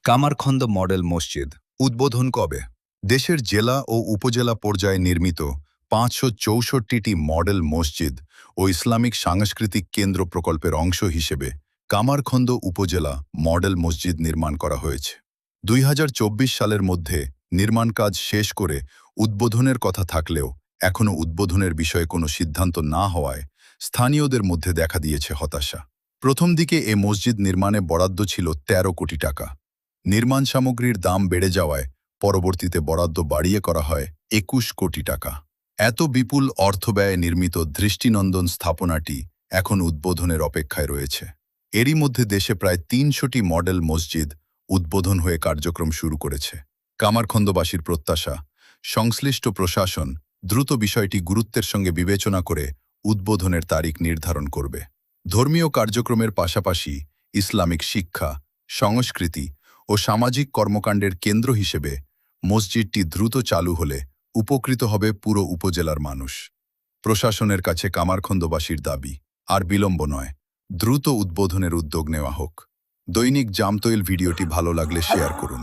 Kamarkhanda model মসজিদ উদ্বোধন কবে? দেশের জেলা ও উপজেলা পর্যায়ে নির্মিত ৫৬৪টি মডেল মসজিদ ও ইসলামিক সাংস্কৃতিক কেন্দ্র প্রকল্পের অংশ হিসেবে কামারখন্দ উপজেলা মডেল মসজিদ নির্মাণ করা হয়েছে। ২০২৪ সালের মধ্যে নির্মাণ কাজ শেষ করে উদ্বোধনের কথা থাকলেও এখনও উদ্বোধনের বিষয়ে কোনো সিদ্ধান্ত না হওয়ায় স্থানীয়দের মধ্যে দেখা দিয়েছে হতাশা। প্রথম দিকে এ মসজিদ নির্মাণে বরাদ্দ ছিল ১৩ কোটি টাকা। নির্মাণ সামগ্রীর দাম বেড়ে যাওয়ায় পরবর্তীতে বরাদ্দ বাড়িয়ে করা হয় ২১ কোটি টাকা। এত বিপুল অর্থব্যয়ে নির্মিত দৃষ্টিনন্দন স্থাপনাটি এখন উদ্বোধনের অপেক্ষায় রয়েছে। এরই মধ্যে দেশে প্রায় ৩০০টি মডেল মসজিদ উদ্বোধন হয়ে কার্যক্রম শুরু করেছে। কামারখন্দবাসীর প্রত্যাশা, সংশ্লিষ্ট প্রশাসন দ্রুত বিষয়টি গুরুত্বের সঙ্গে বিবেচনা করে উদ্বোধনের তারিখ নির্ধারণ করবে। ধর্মীয় কার্যক্রমের পাশাপাশি ইসলামিক শিক্ষা, সংস্কৃতি ও সামাজিক কর্মকাণ্ডের কেন্দ্র হিসেবে মসজিদটি দ্রুত চালু হলে উপকৃত হবে পুরো উপজেলার মানুষ। প্রশাসনের কাছে কামারখন্দবাসীর দাবি, আর বিলম্ব নয়, দ্রুত উদ্বোধনের উদ্যোগ নেওয়া হোক। দৈনিক জামতৈল ভিডিওটি ভালো লাগলে শেয়ার করুন।